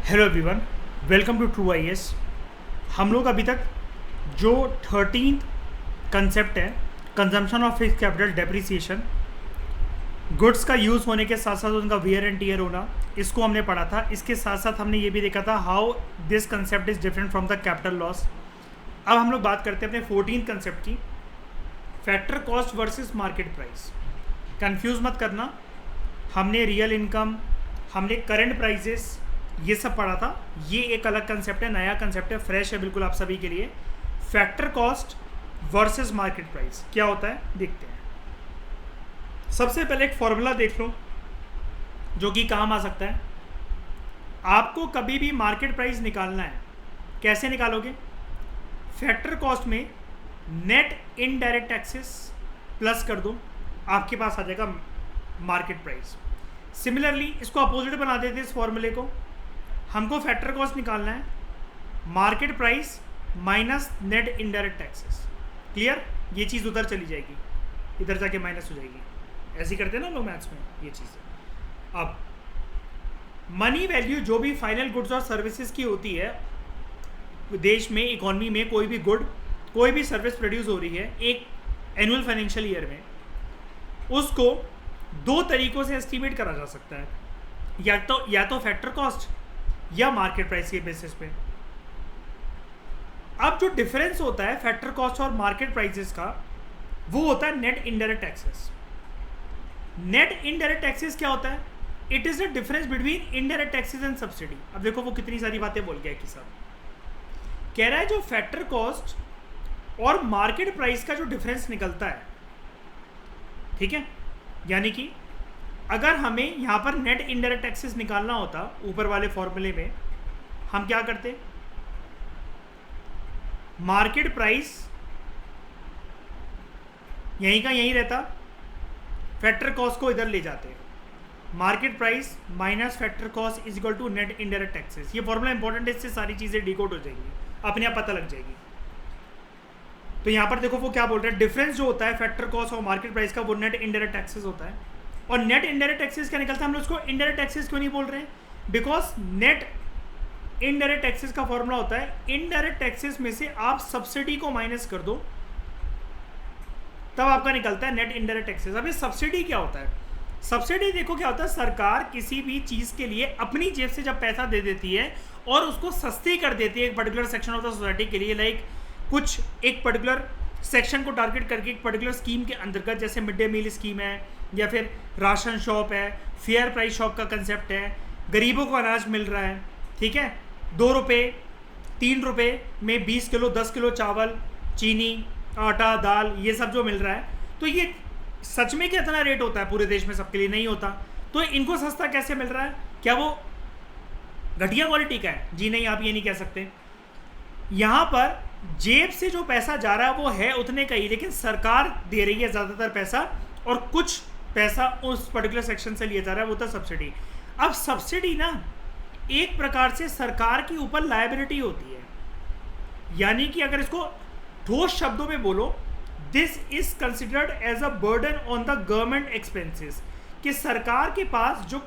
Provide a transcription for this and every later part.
Hello everyone, welcome to true IAS. हम लोग अभी तक जो 13th कंसेप्ट है, consumption of fixed capital depreciation, goods का यूज़ होने के साथ साथ उनका वियर एंड टीयर होना, इसको हमने पढ़ा था। इसके साथ साथ हमने ये भी देखा था how this concept is different from the capital loss. अब हम लोग बात करते हैं अपने 14th कंसेप्ट की, factor cost versus market price. Confuse मत करना, हमने रियल इनकम, हमने करंट प्राइजेस, ये सब पढ़ा था। ये एक अलग कंसेप्ट है, नया कंसेप्ट है, फ्रेश है बिल्कुल आप सभी के लिए। Factor cost versus market price क्या होता है देखते हैं। सबसे पहले एक फॉर्मूला देख लो जो कि काम आ सकता है। आपको कभी भी मार्केट प्राइस निकालना है, कैसे निकालोगे? फैक्टर कॉस्ट में नेट इनडायरेक्ट टैक्सेस प्लस कर दो, आपके पास आ जाएगा मार्केट प्राइस। सिमिलरली इसको अपोजिट बना देते इस फॉर्मूले को। हमको फैक्टर कॉस्ट निकालना है, market price minus net indirect taxes. Clear? ये चीज़ उधर चली जाएगी, इधर जाके माइनस हो जाएगी। ऐसे ही करते हैं ना लोग मैथ्स में ये चीज़। अब मनी वैल्यू जो भी फाइनल गुड्स और सर्विसेज की होती है देश में, इकोनॉमी में, कोई भी गुड, कोई भी सर्विस प्रोड्यूस हो रही है एक एनुअल फाइनेंशियल ईयर में, उसको दो तरीक़ों से एस्टिमेट करा जा सकता है, या तो फैक्टर कॉस्ट या मार्केट प्राइस के बेसिस पे। अब जो डिफरेंस होता है फैक्टर कॉस्ट और मार्केट प्राइसेस का, वो होता है net indirect taxes. Net indirect taxes क्या होता है? It is the difference between indirect taxes and subsidy. अब देखो वो कितनी सारी बातें बोल गया कि साहब कह रहा है जो फैक्टर कॉस्ट और मार्केट प्राइस का जो डिफरेंस निकलता है, ठीक है, यानी कि अगर हमें यहाँ पर नेट इनडायरेक्ट टैक्सेस निकालना होता ऊपर वाले फॉर्मूले में, हम क्या करते? मार्केट प्राइस यहीं का यहीं रहता, फैक्टर कॉस्ट को इधर ले जाते, market price minus factor cost is equal to net indirect taxes. ये फॉर्मूला इंपॉर्टेंट है, इससे सारी चीज़ें डिकोड हो जाएंगी, अपने आप पता लग जाएगी। तो यहाँ पर देखो वो क्या बोल रहे हैं, डिफरेंस जो होता है फैक्टर कॉस्ट और मार्केट प्राइस का, वो नेट इनडायरेक्ट टैक्सेस होता है। और नेट इनडायरेक्ट टैक्सेस क्या निकलता है? हम लोग उसको इनडायरेक्ट टैक्सेस क्यों नहीं बोल रहे हैं? बिकॉज नेट इनडायरेक्ट टैक्सेस का फॉर्मूला होता है, इनडायरेक्ट टैक्सेस में से आप सब्सिडी को माइनस कर दो, तब आपका निकलता है नेट इनडायरेक्ट टैक्सेस। अब ये सब्सिडी क्या होता है? सब्सिडी देखो क्या होता है, सरकार किसी भी चीज़ के लिए अपनी जेब से जब पैसा दे देती है और उसको सस्ती कर देती है एक particular section of the society के लिए, लाइक कुछ एक पर्टिकुलर सेक्शन को टारगेट करके एक पर्टिकुलर स्कीम के अंतर्गत, जैसे मिड डे मील स्कीम है, या फिर राशन शॉप है, फेयर प्राइस शॉप का कंसेप्ट है, गरीबों को अनाज मिल रहा है, ठीक है, 2 रुपये 3 रुपये में 20 किलो 10 किलो चावल, चीनी, आटा, दाल, ये सब जो मिल रहा है, तो ये सच में क्या इतना रेट होता है पूरे देश में? सबके लिए नहीं होता। तो इनको सस्ता कैसे मिल रहा है? क्या वो घटिया क्वालिटी का है? जी नहीं, आप ये नहीं कह सकते। यहाँ पर जेब से जो पैसा जा रहा है वो है उतने का ही, लेकिन सरकार दे रही है ज़्यादातर पैसा और कुछ पैसा उस पर्टिकुलर सेक्शन से लिया जा रहा है, वो था सब्सिडी। अब सब्सिडी ना एक प्रकार से सरकार के ऊपर लायबिलिटी होती है, यानी कि अगर इसको ठोस शब्दों में बोलो, this is considered as a burden on the government expenses, कि सरकार के पास जो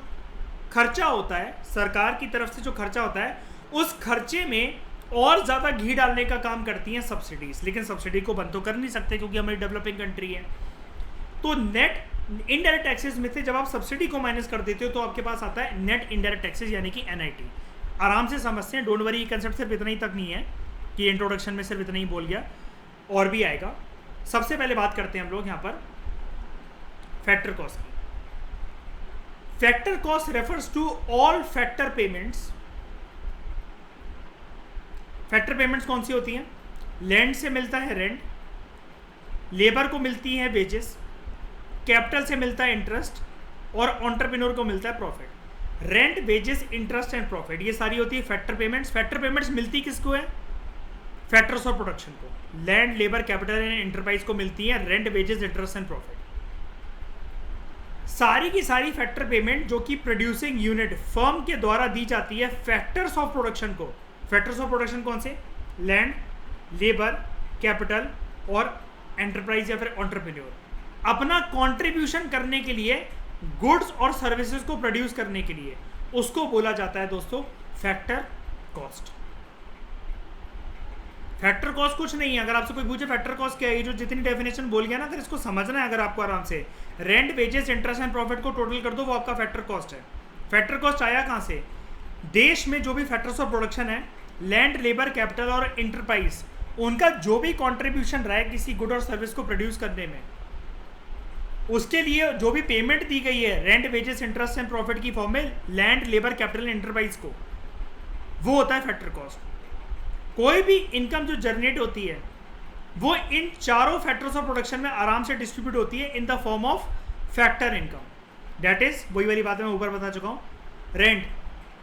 खर्चा होता है, सरकार की तरफ से जो खर्चा होता है, उस खर्चे में और ज़्यादा घी डालने का काम करती हैं सब्सिडीज। लेकिन सब्सिडी को बंद तो कर नहीं सकते क्योंकि हमारी डेवलपिंग कंट्री है। तो नेट इनडायरेक्ट टैक्सेस में से जब आप सब्सिडी को माइनस कर देते हो तो आपके पास आता है नेट इनडायरेक्ट टैक्सेस, यानी कि NIT। आराम से समझते हैं, डोंट वरी, ये कंसेप्ट सिर्फ इतना ही तक नहीं है कि इंट्रोडक्शन में सिर्फ इतना ही बोल गया, और भी आएगा। सबसे पहले बात करते हैं हम लोग यहाँ पर फैक्टर कॉस्ट की। Factor cost refers to all factor payments. Factor payments कौन सी होती हैं? लैंड से मिलता है रेंट, लेबर को मिलती है वेजेस, कैपिटल से मिलता है इंटरेस्ट, और एंटरप्रेन्योर को मिलता है profit. Rent, wages, interest and profit, ये सारी होती है फैक्टर पेमेंट्स। फैक्टर पेमेंट्स मिलती किसको है? फैक्टर्स ऑफ प्रोडक्शन को। Land, labour, capital and enterprise को मिलती है rent, wages, interest and profit. सारी की सारी फैक्टर पेमेंट जो कि प्रोड्यूसिंग यूनिट फर्म के द्वारा दी जाती है फैक्टर्स ऑफ प्रोडक्शन को। फैक्टर्स ऑफ प्रोडक्शन कौन से? लैंड, लेबर, कैपिटल और एंटरप्राइज या फिर एंटरप्रेन्योर। अपना कंट्रीब्यूशन करने के लिए, गुड्स और सर्विसेज को प्रोड्यूस करने के लिए, उसको बोला जाता है दोस्तों फैक्टर कॉस्ट। फैक्टर कॉस्ट कुछ नहीं है, अगर आपसे कोई पूछे फैक्टर कॉस्ट क्या है, ये जो जितनी डेफिनेशन बोल गया ना, अगर इसको समझना है अगर आपको आराम से, rent, wages, interest and profit को टोटल कर दो, वो आपका फैक्टर कॉस्ट है। फैक्टर कॉस्ट आया कहाँ से? देश में जो भी फैक्टर्स ऑफ प्रोडक्शन है, लैंड, लेबर, कैपिटल और इंटरप्राइज, उनका जो भी कॉन्ट्रीब्यूशन रहा है किसी गुड और सर्विस को प्रोड्यूस करने में, उसके लिए जो भी पेमेंट दी गई है rent, wages, interest and profit की फॉर्म में लैंड, लेबर, कैपिटल, इंटरप्राइज को, वो होता है फैक्टर कॉस्ट। कोई भी इनकम जो जनरेट होती है वो इन चारों फैक्टर्स ऑफ प्रोडक्शन में आराम से डिस्ट्रीब्यूट होती है in the form of factor income. That is वही वाली बात मैं ऊपर बता चुका हूँ। रेंट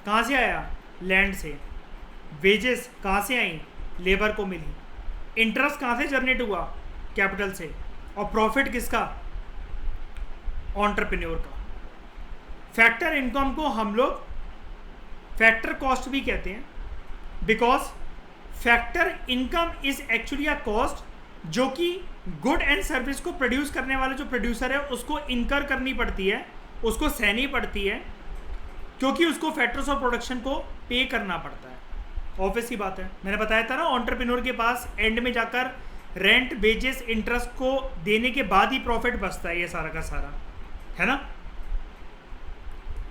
कहाँ से आया? लैंड से। वेजेस कहाँ से आई? लेबर को मिली। इंटरेस्ट कहाँ से जनरेट हुआ? कैपिटल से। और प्रॉफिट किसका? एंटरप्रेन्योर का। फैक्टर इनकम को हम लोग फैक्टर कॉस्ट भी कहते हैं, because factor income is actually a cost जो कि गुड एंड सर्विस को प्रोड्यूस करने वाला जो प्रोड्यूसर है उसको इनकर करनी पड़ती है, उसको सहनी पड़ती है, क्योंकि उसको फैक्टर्स ऑफ प्रोडक्शन को पे करना पड़ता है। ऑब्वियस ही बात है, मैंने बताया था ना, एंटरप्रेन्योर के पास एंड में जाकर रेंट, वेजेस, इंटरेस्ट को देने के बाद ही प्रॉफिट बचता है, ये सारा का सारा, है ना।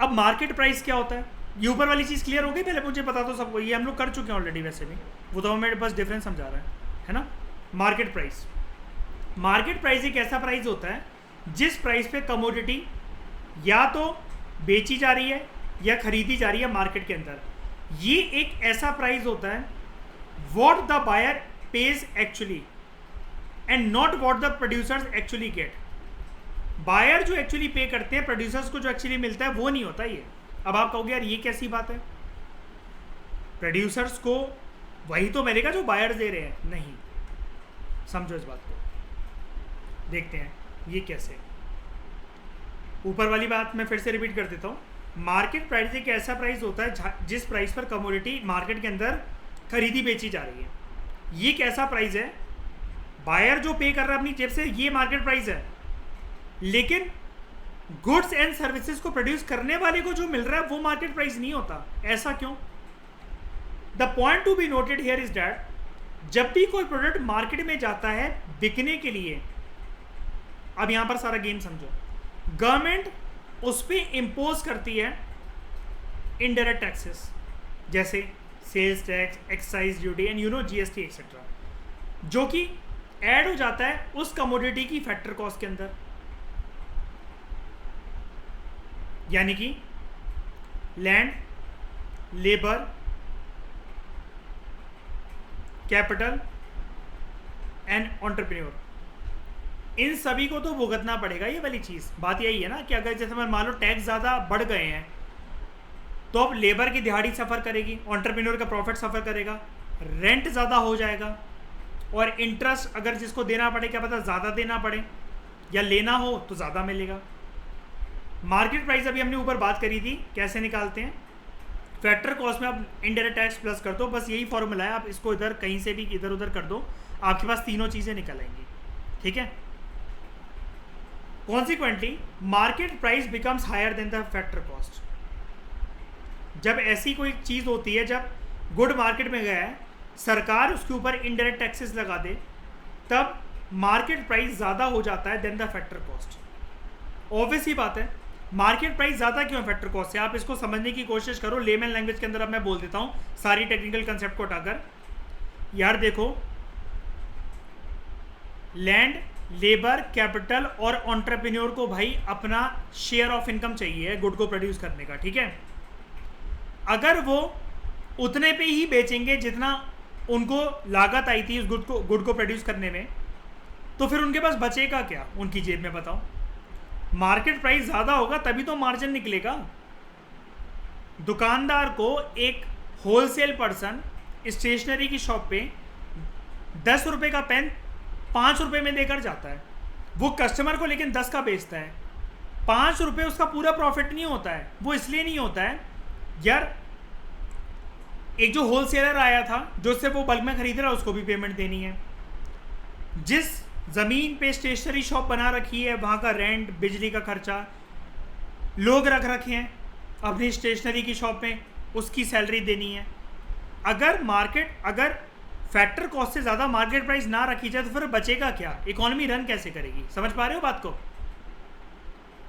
अब मार्केट प्राइस क्या होता है? ये ऊपर वाली चीज़ क्लियर हो गई? पहले मुझे बता दो सबको, ये हम लोग कर चुके हैं ऑलरेडी वैसे भी, वो तो हमें बस डिफरेंस समझा रहा है ना। मार्केट प्राइस, मार्केट प्राइस एक ऐसा प्राइस होता है जिस प्राइस पे कमोडिटी या तो बेची जा रही है या खरीदी जा रही है मार्केट के अंदर। ये एक ऐसा प्राइस होता है what the buyer pays actually and not what the producers actually get. Buyer जो एक्चुअली पे करते हैं, प्रोड्यूसर्स को जो एक्चुअली मिलता है वो नहीं होता ये। अब आप कहोगे यार ये कैसी बात है, प्रोड्यूसर्स को वही तो मिलेगा जो बायर्स दे रहे हैं। नहीं, समझो इस बात को, देखते हैं ये कैसे। ऊपर वाली बात मैं फिर से रिपीट कर देता हूँ। मार्केट प्राइस एक ऐसा प्राइस होता है जिस प्राइस पर कमोडिटी मार्केट के अंदर खरीदी बेची जा रही है। ये एक ऐसा प्राइस है, बायर जो पे कर रहा है अपनी जेब से, ये मार्केट प्राइस है, लेकिन गुड्स एंड सर्विसेज को प्रोड्यूस करने वाले को जो मिल रहा है वो मार्केट प्राइस नहीं होता। ऐसा क्यों? The point to be noted here is that जब भी कोई प्रोडक्ट मार्केट में जाता है बिकने के लिए, अब यहां पर सारा गेम समझो, गवर्नमेंट उस पर इम्पोज करती है इनडायरेक्ट टैक्सेस जैसे sales tax, excise duty and GST etcetera, जो कि ऐड हो जाता है उस कमोडिटी की फैक्टर कॉस्ट के अंदर। यानी कि land, labour, capital and entrepreneur, इन सभी को तो भुगतना पड़ेगा ये वाली चीज़। बात यही है ना कि अगर जैसे मान लो टैक्स ज़्यादा बढ़ गए हैं तो अब लेबर की दिहाड़ी सफ़र करेगी, एंटरप्रेन्योर का प्रॉफिट सफ़र करेगा, रेंट ज़्यादा हो जाएगा, और इंटरेस्ट अगर जिसको देना पड़े, क्या पता ज़्यादा देना पड़े या लेना हो तो ज़्यादा मिलेगा। मार्केट प्राइस अभी हमने ऊपर बात करी थी कैसे निकालते हैं। फैक्टर कॉस्ट में आप इनडायरेक्ट टैक्स प्लस कर दो, बस यही फॉर्मूला है, आप इसको इधर कहीं से भी इधर उधर कर दो, आपके पास तीनों चीज़ें निकल आएंगी, ठीक है। Consequently market price becomes higher than the factor cost. जब ऐसी कोई चीज़ होती है, जब गुड मार्केट में गया है, सरकार उसके ऊपर इनडायरेक्ट टैक्सेस लगा दे, तब मार्केट प्राइस ज़्यादा हो जाता है then the factor cost. Obvious ही बात है, मार्केट प्राइस ज़्यादा क्यों है फैक्टर कॉस्ट से, आप इसको समझने की कोशिश करो लेमन लैंग्वेज के अंदर। अब मैं बोल देता हूँ सारी टेक्निकल कंसेप्ट को उठाकर। यार देखो, लैंड, लेबर, कैपिटल और एंटरप्रेन्योर को भाई अपना शेयर ऑफ इनकम चाहिए गुड को प्रोड्यूस करने का, ठीक है। अगर वो उतने पे ही बेचेंगे जितना उनको लागत आई थी उस गुड को प्रोड्यूस करने में, तो फिर उनके पास बचेगा क्या उनकी जेब में, बताओ। मार्केट प्राइस ज़्यादा होगा तभी तो मार्जिन निकलेगा। दुकानदार को एक होलसेल पर्सन स्टेशनरी की शॉप पे 10 रुपये का पेन 5 रुपये में देकर जाता है, वो कस्टमर को लेकिन 10 का बेचता है। 5 रुपये उसका पूरा प्रॉफिट नहीं होता है। वो इसलिए नहीं होता है यार, एक जो होलसेलर आया था जो उससे वो बल्क में खरीद रहा है उसको भी पेमेंट देनी है, जिस ज़मीन पे स्टेशनरी शॉप बना रखी है वहाँ का रेंट, बिजली का खर्चा, लोग रख रखे हैं अपनी स्टेशनरी की शॉप में, उसकी सैलरी देनी है। अगर फैक्टर कॉस्ट से ज़्यादा मार्केट प्राइस ना रखी जाए तो फिर बचेगा क्या, इकोनॉमी रन कैसे करेगी? समझ पा रहे हो बात को?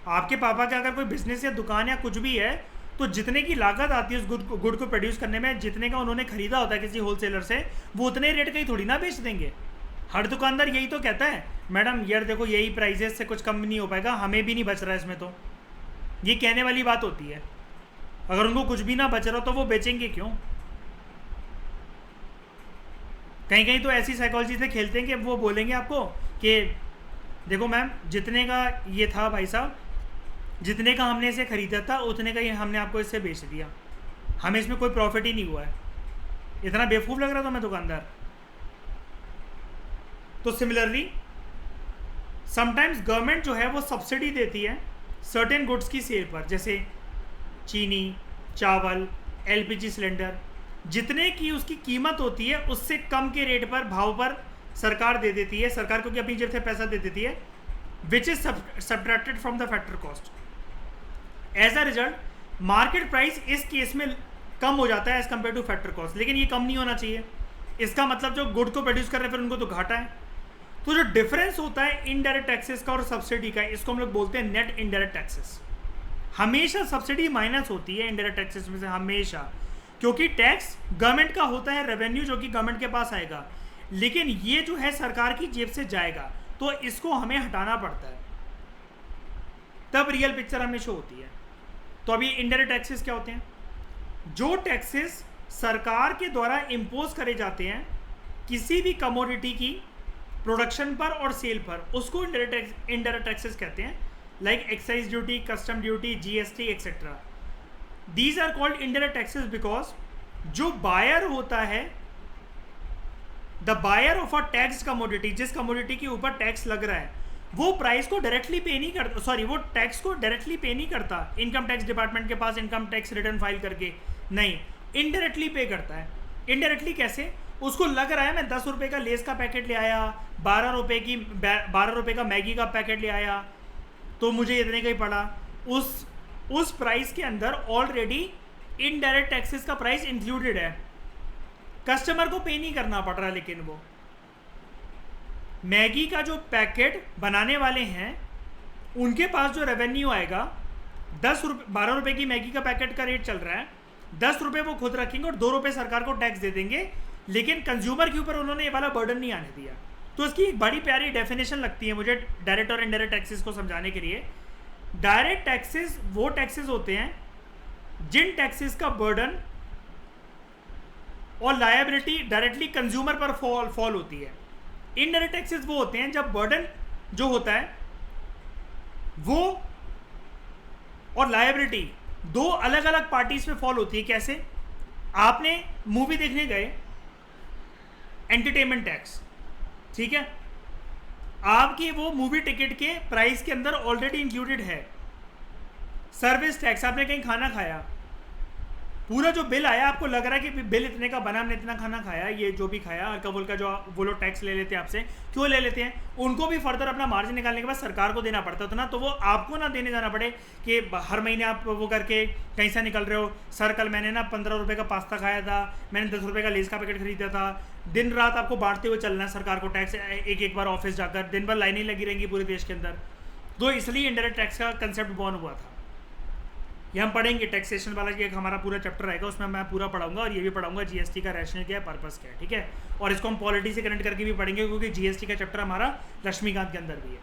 आपके पापा का अगर कोई बिजनेस या दुकान या कुछ भी है तो जितने की लागत आती है उस गुड को प्रोड्यूस करने में, जितने का उन्होंने खरीदा होता है किसी होलसेलर से, वो उतने रेट का ही थोड़ी ना बेच देंगे। हर दुकानदार यही तो कहता है, मैडम यार देखो यही प्राइजेस से कुछ कम नहीं हो पाएगा, हमें भी नहीं बच रहा है इसमें। तो ये कहने वाली बात होती है। अगर उनको कुछ भी ना बच रहा तो वो बेचेंगे क्यों? कहीं कहीं तो ऐसी साइकोलॉजी से खेलते हैं कि वो बोलेंगे आपको कि देखो मैम जितने का ये था भाई साहब, जितने का हमने इसे खरीदा था उतने का ही हमने आपको इससे बेच दिया, हमें इसमें कोई प्रॉफिट ही नहीं हुआ है। इतना बेवकूफ़ लग रहा था मैं दुकानदार। तो सिमिलरली समटाइम्स गवर्नमेंट जो है वो सब्सिडी देती है सर्टेन गुड्स की सेल पर, जैसे चीनी, चावल, एलपीजी सिलेंडर, जितने की उसकी कीमत होती है उससे कम के रेट पर, भाव पर सरकार दे देती है। सरकार क्योंकि अपनी जेब से पैसा दे देती है, which is subtracted from the factor cost. As a result market price इस केस में कम हो जाता है as compare to factor cost. लेकिन ये कम नहीं होना चाहिए, इसका मतलब जो गुड को प्रोड्यूस कर रहे हैं फिर उनको तो घाटा है। तो जो डिफरेंस होता है इनडायरेक्ट टैक्सेस का और सब्सिडी का, इसको हम लोग बोलते हैं नेट इनडायरेक्ट टैक्सेस। हमेशा सब्सिडी माइनस होती है इनडायरेक्ट टैक्सेस में से, हमेशा, क्योंकि टैक्स गवर्नमेंट का होता है, रेवेन्यू जो कि गवर्नमेंट के पास आएगा, लेकिन ये जो है सरकार की जेब से जाएगा, तो इसको हमें हटाना पड़ता है, तब रियल पिक्चर हमें शो होती है। तो अभी इनडायरेक्ट टैक्सेस क्या होते हैं? जो टैक्सेस सरकार के द्वारा इम्पोज करे जाते हैं किसी भी कमोडिटी की प्रोडक्शन पर और सेल पर, उसको इनडायरेक्ट टैक्सेस कहते हैं, like excise duty, custom duty, GST etcetera. These are called indirect taxes because जो बायर होता है, the buyer of a tax commodity, जिस कमोडिटी के ऊपर टैक्स लग रहा है, वो प्राइस को डायरेक्टली पे नहीं करता, सॉरी वो टैक्स को डायरेक्टली पे नहीं करता इनकम टैक्स डिपार्टमेंट के पास इनकम टैक्स रिटर्न फाइल करके, नहीं, इनडायरेक्टली पे करता है। इनडायरेक्टली कैसे? उसको लग रहा है मैं 10 रुपये का लेस का पैकेट ले आया, 12 रुपये का मैगी का पैकेट ले आया, तो मुझे इतने का ही पड़ा। उस प्राइस के अंदर ऑलरेडी इनडायरेक्ट टैक्सेस का प्राइस इंक्लूडेड है, कस्टमर को पे नहीं करना पड़ रहा। लेकिन वो मैगी का जो पैकेट बनाने वाले हैं उनके पास जो रेवेन्यू आएगा, 12 रुपये की मैगी का पैकेट का रेट चल रहा है, 10 रुपये वो खुद रखेंगे और 2 रुपये सरकार को टैक्स दे देंगे, लेकिन कंज्यूमर के ऊपर उन्होंने ये वाला बर्डन नहीं आने दिया। तो इसकी एक बड़ी प्यारी डेफिनेशन लगती है मुझे डायरेक्ट और इनडायरेक्ट टैक्सेस को समझाने के लिए। डायरेक्ट टैक्सेस वो टैक्सेस होते हैं जिन टैक्सेस का बर्डन और लायबिलिटी डायरेक्टली कंज्यूमर पर फॉल होती है। इनडायरेक्ट टैक्सेस वो होते हैं जब बर्डन जो होता है वो और लायबिलिटी दो अलग अलग पार्टीज पे फॉल होती है। कैसे? आपने मूवी देखने गए, एंटरटेनमेंट टैक्स, ठीक है, आपकी वो मूवी टिकट के प्राइस के अंदर ऑलरेडी इंक्लूडेड है। सर्विस टैक्स, आपने कहीं खाना खाया, पूरा जो बिल आया आपको लग रहा है कि बिल इतने का बना, हमने इतना खाना खाया, ये जो भी खाया, हल्का फुल्का जो वो लोग टैक्स ले लेते हैं आपसे। क्यों ले लेते हैं? उनको भी फर्दर अपना मार्जिन निकालने के बाद सरकार को देना पड़ता था ना, तो वो आपको ना देने जाना पड़े कि हर महीने आप वो करके कहीं से निकल रहे हो, सर कल मैंने ना 15 रुपये का पास्ता खाया था, मैंने 10 रुपये का लेस का पैकेट खरीदा था। दिन रात आपको बांटते हुए चलना है सरकार को टैक्स, एक बार ऑफिस जाकर दिन भर लाइनें लगी रहेंगी पूरे देश के अंदर। तो इसलिए इनडायरेक्ट टैक्स का कंसेप्ट बॉर्न हुआ था। ये हम पढ़ेंगे, टैक्सेशन वाला एक हमारा पूरा चैप्टर आएगा, उसमें मैं पूरा पढ़ाऊंगा और ये भी पढ़ाऊंगा जीएसटी का रैशनल क्या है, पर्पस क्या है, ठीक है। और इसको हम पॉलिटी से कनेक्ट करके भी पढ़ेंगे क्योंकि जीएसटी का चैप्टर हमारा लक्ष्मीकांत के अंदर भी है।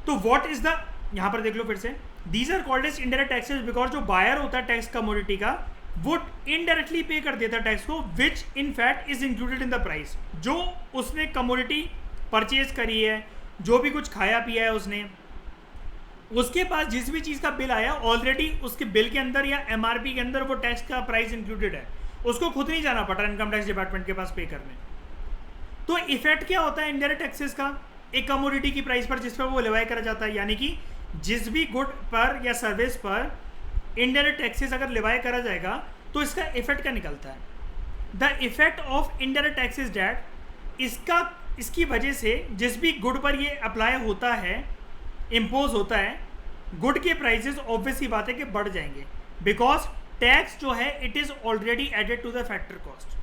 तो व्हाट इज द, यहाँ पर देख लो फिर से, these are called as indirect taxes because जो बायर होता है टैक्स कमोडिटी का, वो इनडायरेक्टली पे कर देता है टैक्स को, which in fact is included in the price. जो उसने कमोडिटी परचेज करी है, जो भी कुछ खाया पिया है उसने, उसके पास जिस भी चीज़ का बिल आया ऑलरेडी उसके बिल के अंदर या एमआरपी के अंदर वो टैक्स का प्राइस इंक्लूडेड है, उसको खुद नहीं जाना पड़ रहा इनकम टैक्स डिपार्टमेंट के पास पे करने। तो इफेक्ट क्या होता है इनडायरेक्ट टैक्सेस का एक कमोडिटी की प्राइस पर जिस पर वो लेवाई करा जाता है, यानी कि जिस भी गुड पर या सर्विस पर इनडायरेक्ट टैक्सेस अगर लेवाई करा जाएगा तो इसका इफेक्ट क्या निकलता है? The effect of indirect taxes that इसकी वजह से जिस भी गुड पर ये अप्लाई होता है, इम्पोज होता है, गुड के प्राइसेस ऑब्वियस ही बात है कि बढ़ जाएंगे, बिकॉज टैक्स जो है it is already added to the factor cost.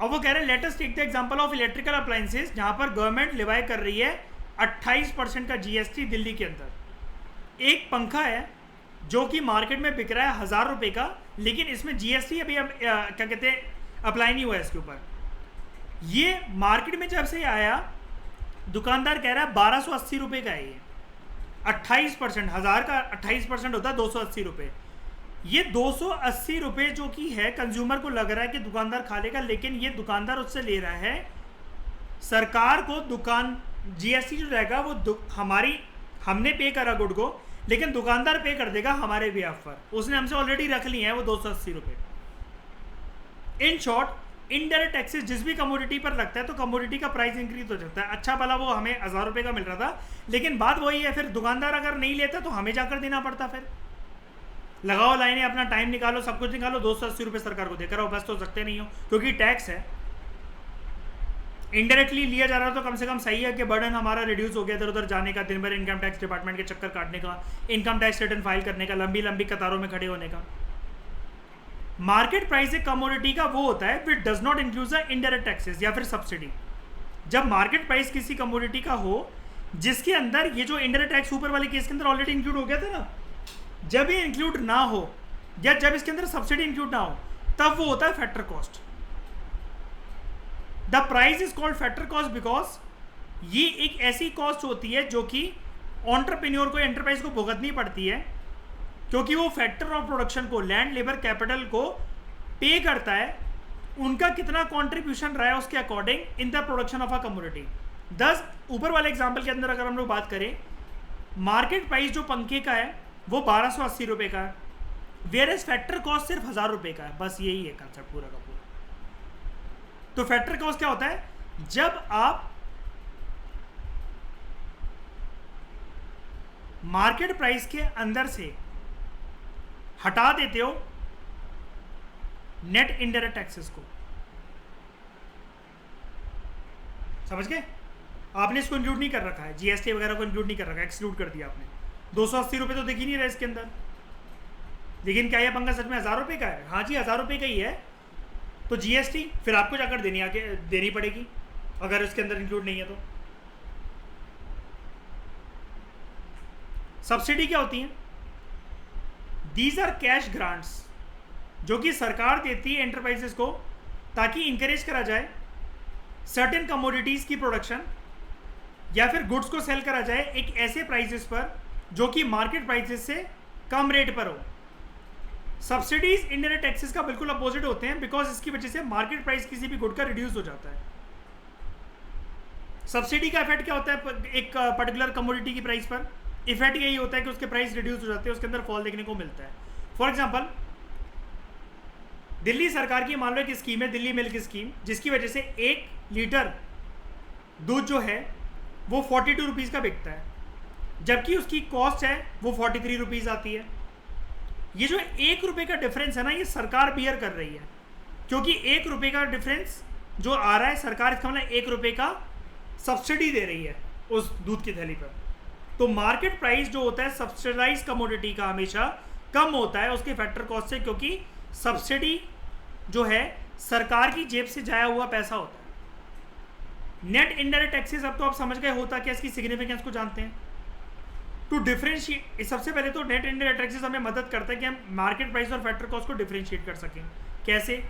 अब वो कह रहे हैं let us take the example of electrical appliances, जहां पर गवर्नमेंट लिवाई कर रही है 28% का जीएसटी दिल्ली के अंदर। एक पंखा है जो कि मार्केट में बिक रहा है 1000 रुपये का, लेकिन इसमें जीएसटी अभी क्या कहते हैं अप्लाई नहीं हुआ है इसके ऊपर। ये मार्केट में जब से आया दुकानदार कह रहा है 1280 रुपये का है ये। 28%, 1000 का 28% होता है 280 रुपये। ये 280 रुपये जो कि है कंज्यूमर को लग रहा है कि दुकानदार खा लेगा, लेकिन ये दुकानदार उससे ले रहा है सरकार को। दुकान जीएसटी जो रहेगा वो हमने पे करा गुड को, लेकिन दुकानदार पे कर देगा हमारे बिहाफ पर। उसने हमसे ऑलरेडी रख लिए हैं वो 280 रुपये। इन शॉर्ट इनडायरेक्ट टैक्सेस जिस भी कमोडिटी पर लगता है तो कमोडिटी का प्राइस इंक्रीज हो जाता है। अच्छा भला वो हमें 1000 रुपये का मिल रहा था, लेकिन बात वही है, फिर दुकानदार अगर नहीं लेता तो हमें जाकर देना पड़ता। फिर लगाओ लाइनें, अपना टाइम निकालो, सब कुछ निकालो, 280 रुपये सरकार को देकर रहो, बस तो सकते नहीं हो क्योंकि टैक्स है। इनडायरेक्टली लिया जा रहा तो कम से कम सही है कि बर्डन हमारा रिड्यूस हो गया इधर उधर जाने का, दिन भर इनकम टैक्स डिपार्टमेंट के चक्कर काटने का, इनकम टैक्स रिटर्न फाइल करने का, लंबी लंबी कतारों में खड़े होने का। मार्केट प्राइस एक कमोडिटी का वो होता है which does not include the indirect taxes या फिर सब्सिडी। जब मार्केट प्राइस किसी कमोडिटी का हो जिसके अंदर ये जो इनडायरेक्ट टैक्स ऊपर वाले केस के अंदर ऑलरेडी इंक्लूड हो गया था ना, जब ये इंक्लूड ना हो या जब इसके अंदर सब्सिडी इंक्लूड ना हो तब वो होता है factor cost. The price is called factor cost because ये एक ऐसी कॉस्ट होती है जो कि एंटरप्रेन्योर को, एंटरप्राइज को भुगतनी पड़ती है, क्योंकि वो फैक्टर ऑफ प्रोडक्शन को, लैंड लेबर कैपिटल को पे करता है, उनका कितना कंट्रीब्यूशन रहा है उसके according in the production of a commodity. 10 ऊपर वाले एग्जांपल के अंदर अगर हम लोग बात करें, मार्केट प्राइस जो पंखे का है वो 1280 रुपये का है, वेयर एज फैक्टर कॉस्ट सिर्फ 1000 रुपये का है। बस यही है कंसेप्ट पूरा का पूरा। तो फैक्टर कॉस्ट क्या होता है? जब आप मार्केट प्राइस के अंदर से हटा देते हो नेट इनडायरेक्ट टैक्सेस को, समझ गए? आपने इसको इंक्लूड नहीं कर रखा है, जीएसटी वगैरह को इंक्लूड नहीं कर रखा है, एक्सक्लूड कर दिया आपने। 280 रुपये तो दिख ही नहीं रहा इसके अंदर, लेकिन क्या यह पंखा सच में 1000 रुपये का है? हाँ जी 1000 रुपये का ही है। तो जीएसटी फिर आपको जाकर देनी पड़ेगी अगर इसके अंदर इंक्लूड नहीं है तो। सब्सिडी क्या होती है? दीज आर कैश ग्रांट्स जो कि सरकार देती है एंटरप्राइजेस को ताकि इंकरेज करा जाए सर्टेन कमोडिटीज की प्रोडक्शन या फिर गुड्स को सेल करा जाए एक ऐसे प्राइसेस पर जो कि मार्केट प्राइसेस से कम रेट पर हो। सब्सिडीज इनडायरेक्ट टैक्सेस का बिल्कुल अपोजिट होते हैं, बिकॉज इसकी वजह से मार्केट प्राइस किसी भी गुड का रिड्यूस हो जाता है। सब्सिडी का इफेक्ट क्या होता है एक पर्टिकुलर कमोडिटी की प्राइस पर? इफेक्ट यही होता है कि उसके प्राइस रिड्यूस हो जाते हैं, उसके अंदर फॉल देखने को मिलता है। फॉर एग्जाम्पल दिल्ली सरकार की मान लो एक स्कीम है, दिल्ली मिल्क स्कीम, जिसकी वजह से 1 लीटर दूध जो है वो 42 रुपीज़ का बिकता है, जबकि उसकी कॉस्ट है वो 43 रुपीज़ आती है। ये जो 1 रुपये का डिफरेंस है ना, ये सरकार बियर कर रही है, क्योंकि 1 रुपये का डिफरेंस जो आ रहा है सरकार इसका मतलब 1 रुपये का सब्सिडी दे रही है उस दूध की थैली पर। तो मार्केट प्राइस जो होता है सब्सिडाइज कमोडिटी का हमेशा कम होता है उसके फैक्टर कॉस्ट से, क्योंकि सब्सिडी जो है सरकार की जेब से जाया हुआ पैसा होता है। नेट इनडायरेक्ट टैक्सेस अब तो आप समझ गए होता क्या, इसकी सिग्निफिकेंस को जानते हैं। टू डिफरेंशिएट, सबसे पहले तो नेट इनडायरेक्ट टैक्सेस हमें मदद करता है कि हम मार्केट प्राइस और फैक्टर कॉस्ट को डिफरेंशिएट कर सकें। कैसे?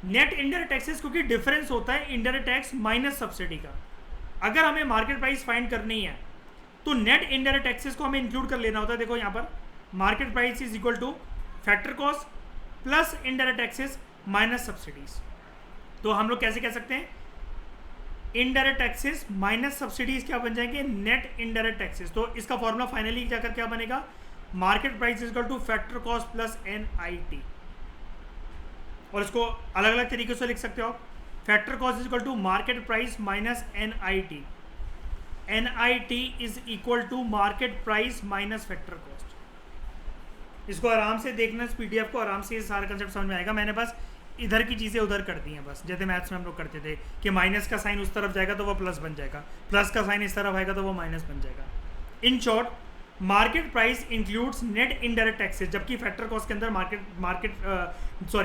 नेट इनडायरेक्ट टैक्सेस क्योंकि डिफरेंस होता है इनडायरेक्ट टैक्स माइनस सब्सिडी का। अगर हमें मार्केट प्राइस फाइंड करनी है तो नेट इनडायरेक्ट टैक्सेस को हमें इंक्लूड कर लेना होता है। देखो यहाँ पर market price is equal to factor cost plus indirect taxes minus subsidies. तो हम लोग कैसे कह सकते हैं? इनडायरेक्ट टैक्सेस माइनस सब्सिडीज क्या बन जाएंगे? Net indirect taxes. तो इसका फॉर्मूला फाइनली जाकर क्या बनेगा? Market price is equal to factor cost plus NIT। और इसको अलग अलग तरीके से लिख सकते हो आप। Factor cost is equal to market price minus NIT। NIT is equal to market price minus factor cost. इसको आराम से देखना, इस PDF को आराम से ये सारा कंसेप्ट समझ में आएगा। मैंने बस इधर की चीज़ें उधर कर दी हैं, बस जैसे मैथ्स में हम लोग करते थे कि माइनस का साइन उस तरफ जाएगा तो वो प्लस बन जाएगा, प्लस का साइन इस तरफ आएगा तो वो माइनस बन जाएगा। In short market price includes net indirect taxes, जबकि फैक्टर कॉस्ट के अंदर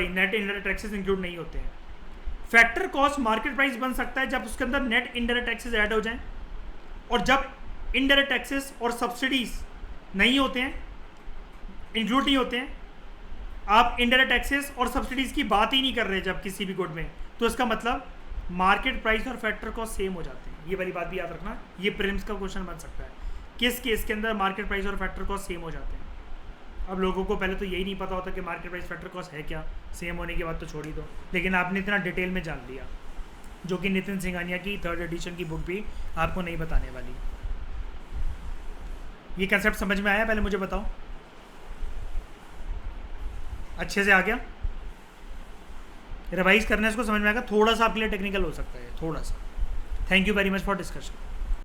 नेट इनडायरेक्ट टैक्सेस इंक्लूड नहीं होते हैं। फैक्टर कॉस्ट मार्केट प्राइस बन सकता है जब उसके अंदर नेट इनडायरेक्ट टैक्सेस ऐड हो जाएं, और जब इनडायरेक्ट टैक्सेस और सब्सिडीज नहीं होते हैं, इंक्लूड नहीं होते हैं, आप इनडायरेक्ट टैक्सेस और सब्सिडीज की बात ही नहीं कर रहे जब किसी भी गुड में, तो इसका मतलब मार्केट प्राइस और फैक्टर कॉस्ट सेम हो जाते हैं। ये वाली बात भी याद रखना, ये प्रीलिम्स का क्वेश्चन बन सकता है, किस केस के अंदर मार्केट प्राइस और फैक्टर कॉस्ट सेम हो जाते हैं। अब लोगों को पहले तो यही नहीं पता होता कि मार्केट प्राइस फैक्टर कॉस्ट है क्या, सेम होने के बाद तो छोड़ ही दो, लेकिन आपने इतना डिटेल में जान लिया, जो कि नितिन सिंघानिया की 3rd एडिशन की बुक भी आपको नहीं बताने वाली। ये कंसेप्ट समझ में आया? पहले मुझे बताओ, अच्छे से आ गया? रिवाइज करने से इसको समझ में आएगा, थोड़ा सा आपके लिए टेक्निकल हो सकता है, थोड़ा सा। Thank you very much for discussion.